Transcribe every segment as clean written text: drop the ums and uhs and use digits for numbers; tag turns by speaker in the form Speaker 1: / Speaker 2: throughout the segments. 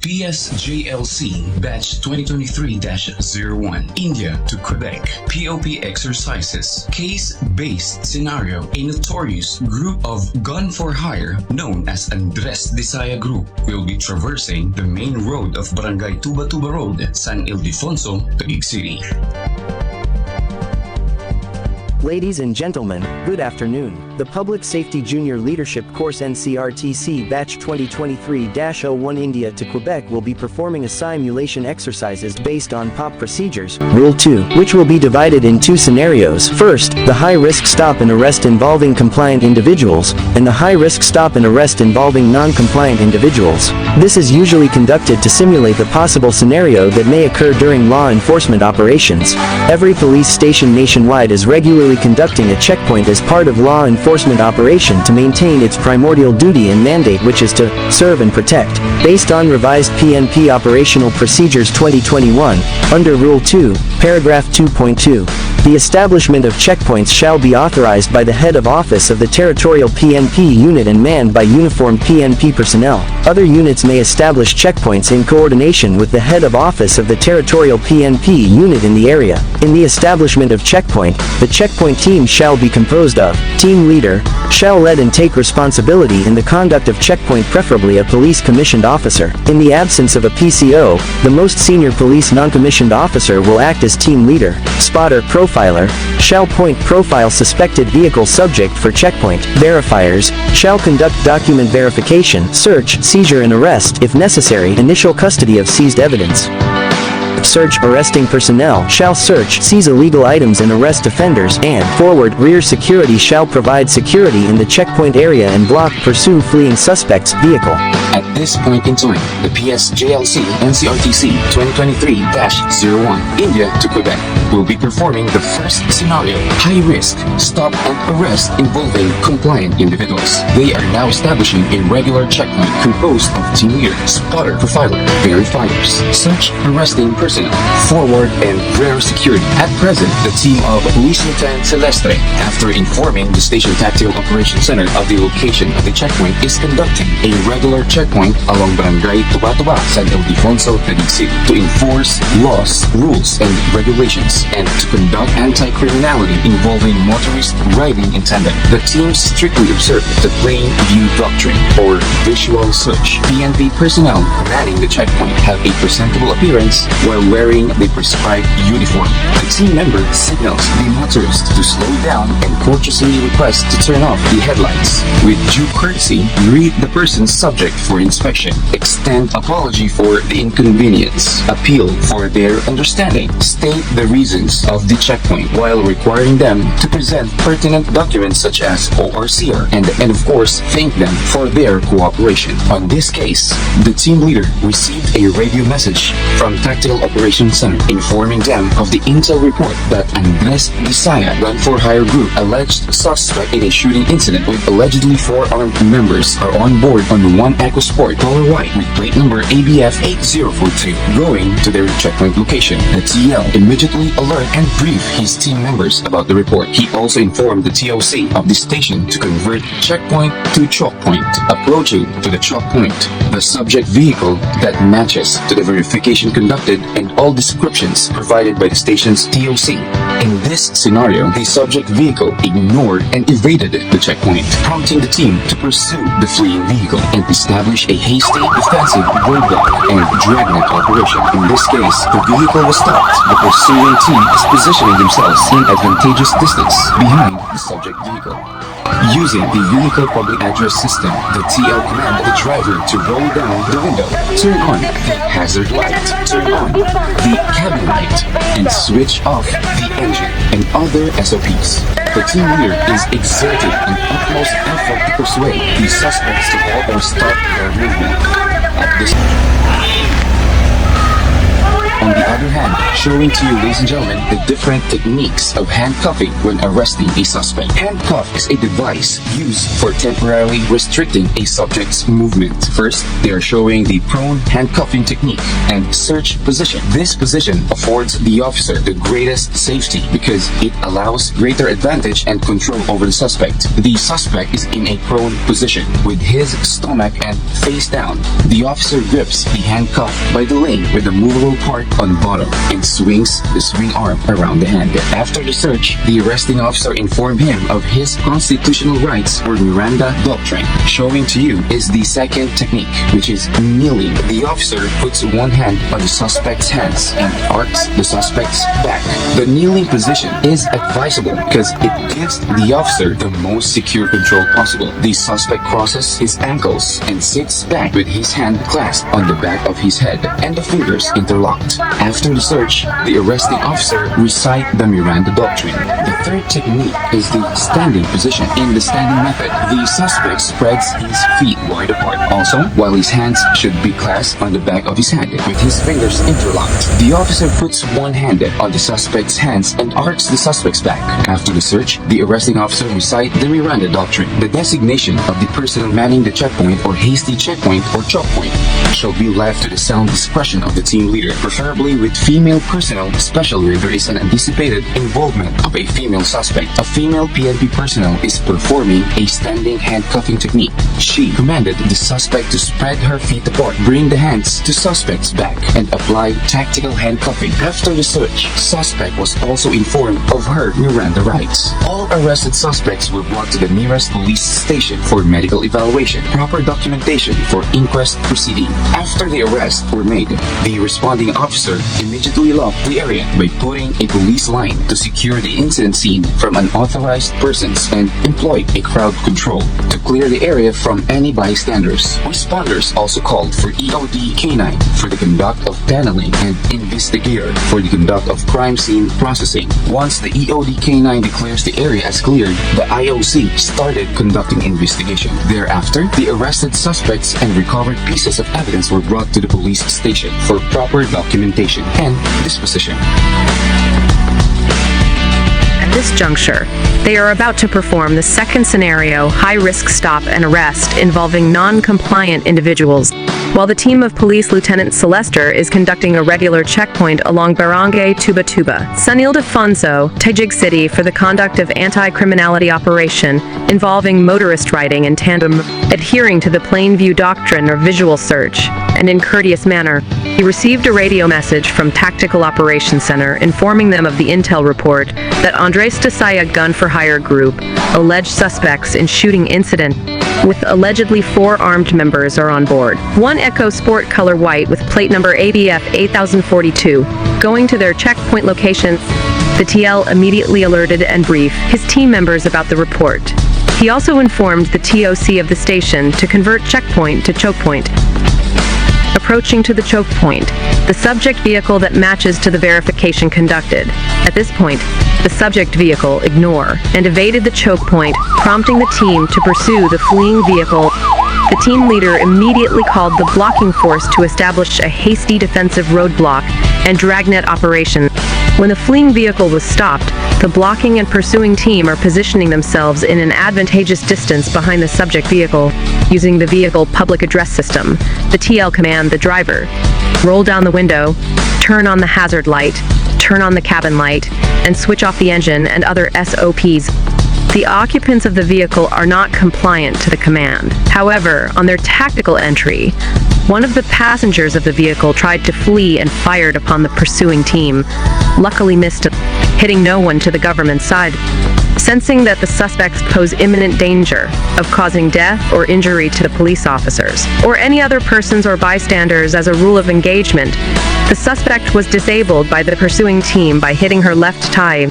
Speaker 1: PSJLC Batch 2023-01 India to Quebec POP exercises. Case-based scenario. A notorious group of gun for hire known as Andres Desaya Group will be traversing the main road of Barangay Tuba-Tuba Road, San Ildefonso, Taguig City.
Speaker 2: Ladies and gentlemen, good afternoon. The Public Safety Junior Leadership Course NCRTC Batch 2023-01 India to Quebec will be performing a simulation exercises based on POP procedures, Rule 2, which will be divided in two scenarios. First, the high-risk stop and arrest involving compliant individuals, and the high-risk stop and arrest involving non-compliant individuals. This is usually conducted to simulate the possible scenario that may occur during law enforcement operations. Every police station nationwide is regularly conducting a checkpoint as part of law enforcement operation to maintain its primordial duty and mandate, which is to serve and protect. Based on revised PNP Operational Procedures 2021, under Rule 2, Paragraph 2.2, the establishment of checkpoints shall be authorized by the head of office of the territorial PNP unit and manned by uniformed PNP personnel. Other units may establish checkpoints in coordination with the head of office of the territorial PNP unit in the area. In the establishment of checkpoint, the checkpoint team shall be composed of team leader, shall lead and take responsibility in the conduct of checkpoint, preferably a police commissioned officer. In the absence of a PCO, the most senior police non-commissioned officer will act as team leader. Spotter profiler shall point profile suspected vehicle subject for checkpoint. Verifiers shall conduct document verification, search, seizure and arrest if necessary, initial custody of seized evidence. Search arresting personnel shall search, seize illegal items and arrest offenders, and forward rear security shall provide security in the checkpoint area and block pursue fleeing suspect's vehicle.
Speaker 1: At this point in time, the PSJLC NCRTC 2023-01 India to Quebec will be performing the first scenario, high-risk stop and arrest involving compliant individuals. They are now establishing a regular checkpoint composed of team leader, spotter, profiler, verifiers, search arresting personnel, forward and rear security. At present, the team of Police Lieutenant Celestre, after informing the Station Tactical Operations Center of the location of the checkpoint, is conducting a regular checkpoint along Barangay Tuba-Tuba, San Ildefonso, Taguig City to enforce laws, rules, and regulations, and to conduct anti-criminality involving motorist riding in tandem. The team strictly observe the plain view doctrine, or visual search. PNP personnel manning the checkpoint have a presentable appearance while wearing the prescribed uniform. The team member signals the motorist to slow down and courteously requests to turn off the headlights. With due courtesy, greet the person subject for inspection, extend apology for the inconvenience, appeal for their understanding, state the reasons of the checkpoint while requiring them to present pertinent documents such as ORCR, and of course thank them for their cooperation. On this case, the team leader received a radio message from Tactical Operations Center informing them of the intel report that Andres Desaya Gun for Hire Group alleged suspect in a shooting incident with allegedly 4 armed members are on board on one EcoSport color white with plate number ABF 8042 going to their checkpoint location. The TL immediately alert and brief his team members about the report. He also informed the TOC of the station to convert checkpoint to chalk point. Approaching to the chalk point, the subject vehicle that matches to the verification conducted and all descriptions provided by the station's TOC. In this scenario, the subject vehicle ignored and evaded the checkpoint, prompting the team to pursue the fleeing vehicle and establish a hasty, defensive roadblock and dragnet operation. In this case, the vehicle was stopped. The pursuing team is positioning themselves in advantageous distance behind the subject vehicle. Using the vehicle public address system, the TL commanded the driver to roll down the window, turn on the hazard light, turn on the cabin light, and switch off the engine and other SOPs. The team leader is exerting an utmost effort to persuade the suspects to halt or stop their movement. At this on the other hand, showing to you, ladies and gentlemen, the different techniques of handcuffing when arresting a suspect. Handcuff is a device used for temporarily restricting a subject's movement. First, they are showing the prone handcuffing technique and search position. This position affords the officer the greatest safety because it allows greater advantage and control over the suspect. The suspect is in a prone position with his stomach and face down. The officer grips the handcuff by the link with the movable part on bottom and swings the swing arm around the hand. After the search, the arresting officer informed him of his constitutional rights or Miranda doctrine. Showing to you is the second technique, which is kneeling. The officer puts one hand on the suspect's hands and arcs the suspect's back. The kneeling position is advisable because it gives the officer the most secure control possible. The suspect crosses his ankles and sits back with his hand clasped on the back of his head and the fingers interlocked. After the search, the arresting officer recite the Miranda doctrine. The third technique is the standing position. In the standing method, the suspect spreads his feet wide apart. Also, while his hands should be clasped on the back of his head with his fingers interlocked. The officer puts one hand on the suspect's hands and arcs the suspect's back. After the search, the arresting officer recite the Miranda doctrine. The designation of the personnel manning the checkpoint or hasty checkpoint or choke point shall be left to the sound discretion of the team leader, preferably with female personnel, especially where there is an anticipated involvement of a female suspect. A female PNP personnel is performing a standing handcuffing technique. She commanded the suspect to spread her feet apart, bring the hands to suspect's back, and apply tactical handcuffing. After the search, suspect was also informed of her Miranda rights. All arrested suspects were brought to the nearest police station for medical evaluation, proper documentation for inquest proceeding. After the arrests were made, the responding officer immediately locked the area by putting a police line to secure the incident scene from unauthorized persons and employed a crowd control to clear the area from any bystanders. Responders also called for EOD K9 for the conduct of paneling and investigator for the conduct of crime scene processing. Once the EOD K9 declares the area as cleared, the IOC started conducting investigation. Thereafter, the arrested suspects and recovered pieces of evidence were brought to the police station for proper documentation and disposition.
Speaker 3: At this juncture, they are about to perform the second scenario, high-risk stop and arrest involving non-compliant individuals, while the team of Police Lieutenant Celester is conducting a regular checkpoint along Barangay Tuba Tuba, San Ildefonso, Taguig City for the conduct of anti-criminality operation involving motorist riding in tandem, adhering to the plain view doctrine or visual search, and in courteous manner. He received a radio message from Tactical Operations Center informing them of the intel report that Andres Tasaya gun-for-hire group, alleged suspects in shooting incident, with allegedly 4 armed members are on board. One Echo Sport color white with plate number ABF 8042. Going to their checkpoint location, the TL immediately alerted and briefed his team members about the report. He also informed the TOC of the station to convert checkpoint to choke point. Approaching to the choke point, the subject vehicle that matches to the verification conducted. At this point, the subject vehicle ignored and evaded the choke point, prompting the team to pursue the fleeing vehicle. The team leader immediately called the blocking force to establish a hasty defensive roadblock and dragnet operation. When the fleeing vehicle was stopped, the blocking and pursuing team are positioning themselves in an advantageous distance behind the subject vehicle. Using the vehicle public address system, the TL command the driver, roll down the window, turn on the hazard light, turn on the cabin light, and switch off the engine and other SOPs. The occupants of the vehicle are not compliant to the command. However, on their tactical entry, one of the passengers of the vehicle tried to flee and fired upon the pursuing team, luckily missed, hitting no one to the government side. Sensing that the suspects pose imminent danger of causing death or injury to the police officers or any other persons or bystanders as a rule of engagement, the suspect was disabled by the pursuing team by hitting her left thigh.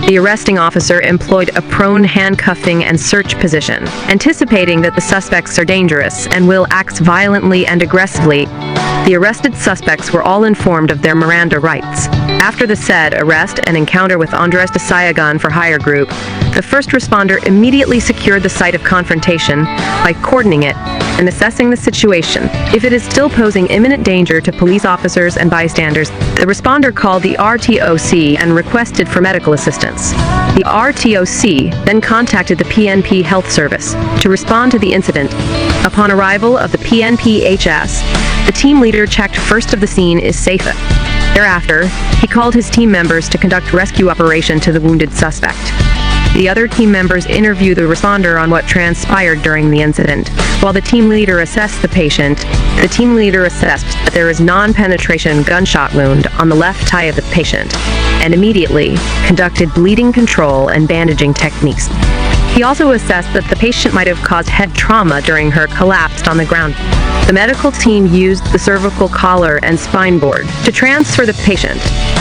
Speaker 3: The arresting officer employed a prone handcuffing and search position, anticipating that the suspects are dangerous and will act violently and aggressively. The arrested suspects were all informed of their Miranda rights. After the said arrest and encounter with Andres de Sayagan for Hire Group, the first responder immediately secured the site of confrontation by cordoning it and assessing the situation. If it is still posing imminent danger to police officers and bystanders, the responder called the RTOC and requested for medical assistance. The RTOC then contacted the PNP Health Service to respond to the incident. Upon arrival of the PNP-HS, the team leader checked first if the scene is safe. Thereafter, he called his team members to conduct rescue operation to the wounded suspect. The other team members interview the responder on what transpired during the incident. While the team leader assessed the patient, the team leader assessed that there is non-penetration gunshot wound on the left thigh of the patient, and immediately conducted bleeding control and bandaging techniques. He also assessed that the patient might have caused head trauma during her collapse on the ground. The medical team used the cervical collar and spine board to transfer the patient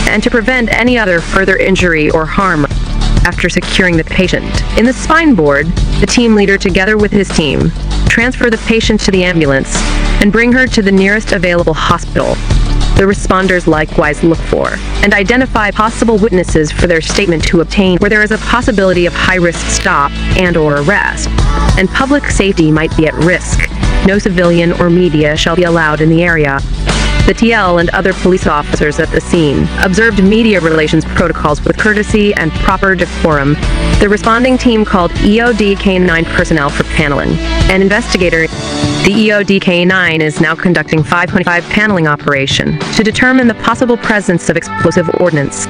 Speaker 3: and to prevent any other further injury or harm. After securing the patient in the spine board, the team leader, together with his team, transfer the patient to the ambulance and bring her to the nearest available hospital. The responders likewise look for and identify possible witnesses for their statement to obtain where there is a possibility of high-risk stop and/or arrest, and public safety might be at risk. No civilian or media shall be allowed in the area. The TL and other police officers at the scene observed media relations protocols with courtesy and proper decorum. The responding team called EOD-K9 personnel for paneling. An investigator, the EOD-K9 is now conducting 525 paneling operation to determine the possible presence of explosive ordnance.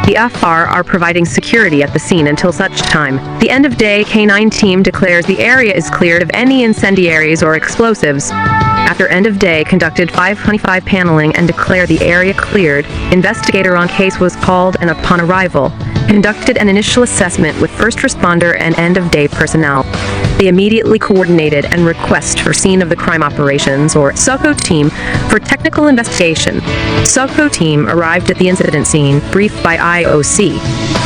Speaker 3: The FR are providing security at the scene until such time. The end of day K9 team declares the area is cleared of any incendiaries or explosives. After end of day conducted 525 paneling and declared the area cleared, investigator on case was called and upon arrival, conducted an initial assessment with first responder and end of day personnel. They immediately coordinated and request for scene of the crime operations or SOCO team for technical investigation. SOCO team arrived at the incident scene, briefed by IOC,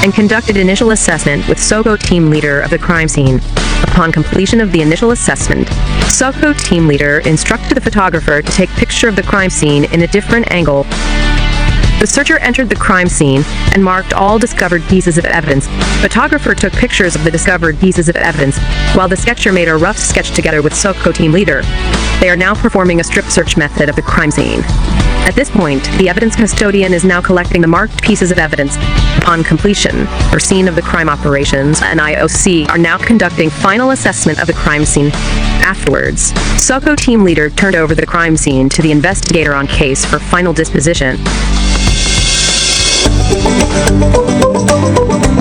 Speaker 3: and conducted initial assessment with SOCO team leader of the crime scene. Upon completion of the initial assessment, SOCO team leader instructed the photographer to take picture of the crime scene in a different angle. The searcher entered the crime scene and marked all discovered pieces of evidence. Photographer took pictures of the discovered pieces of evidence, while the sketcher made a rough sketch together with SOCO team leader. They are now performing a strip search method of the crime scene. At this point, the evidence custodian is now collecting the marked pieces of evidence. Upon completion, or scene of the crime operations, and IOC are now conducting final assessment of the crime scene. Afterwards, SOCO team leader turned over the crime scene to the investigator on case for final disposition.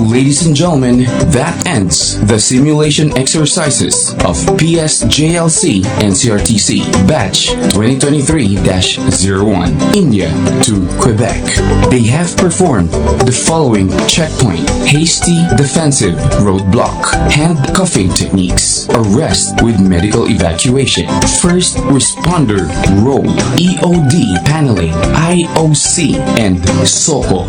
Speaker 1: Ladies and gentlemen, that ends the simulation exercises of PSJLC NCRTC Batch 2023-01, India to Quebec. They have performed the following checkpoint: hasty defensive roadblock, handcuffing techniques, arrest with medical evacuation, first responder role, EOD paneling, IOC, and SOCO.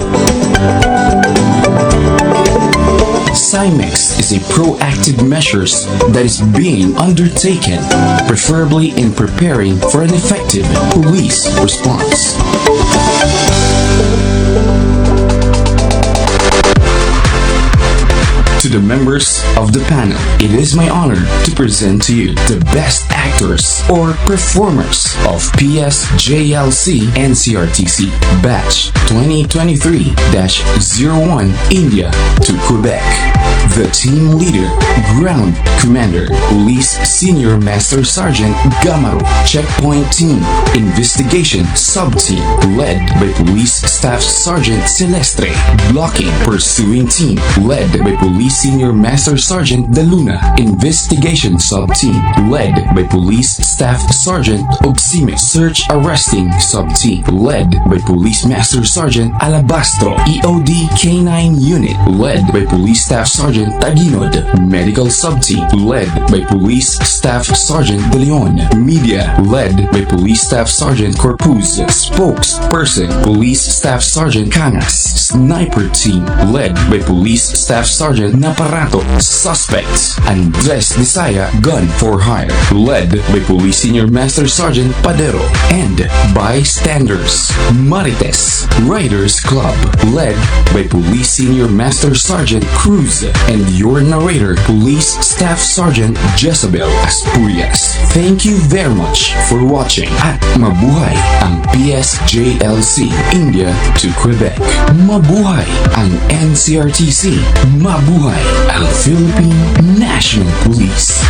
Speaker 1: CIMEX is a proactive measures that is being undertaken, preferably in preparing for an effective police response. To the members of the panel, it is my honor to present to you the best actors or performers of PSJLC NCRTC Batch 2023-01, India to Quebec. The team leader, Ground Commander, Police Senior Master Sergeant Gamaro. Checkpoint Team, Investigation Sub-Team, led by Police Staff Sergeant Celestre. Blocking Pursuing Team, led by Police Senior Master Sergeant De Luna. Investigation Sub-Team, led by Police Staff Sergeant Obsime. Search Arresting Sub-Team, led by Police Master Sergeant Alabastro. EOD K9 Unit, led by Police Staff Sergeant Taginod. Medical Sub-Team, led by Police Staff Sergeant De Leon. Media, led by Police Staff Sergeant Corpuz. Spokesperson, Police Staff Sergeant Cangas. Sniper Team, led by Police Staff Sergeant aparato, suspects, Andres Disaya Gun for Hire, led by Police Senior Master Sergeant Padero, and bystanders, Marites Riders Club, led by Police Senior Master Sergeant Cruz, and your narrator, Police Staff Sergeant Jezebel Asturias. Thank you very much for watching at mabuhay ang PSJLC India to Quebec. Mabuhay ang NCRTC. Mabuhay ang Philippine National Police.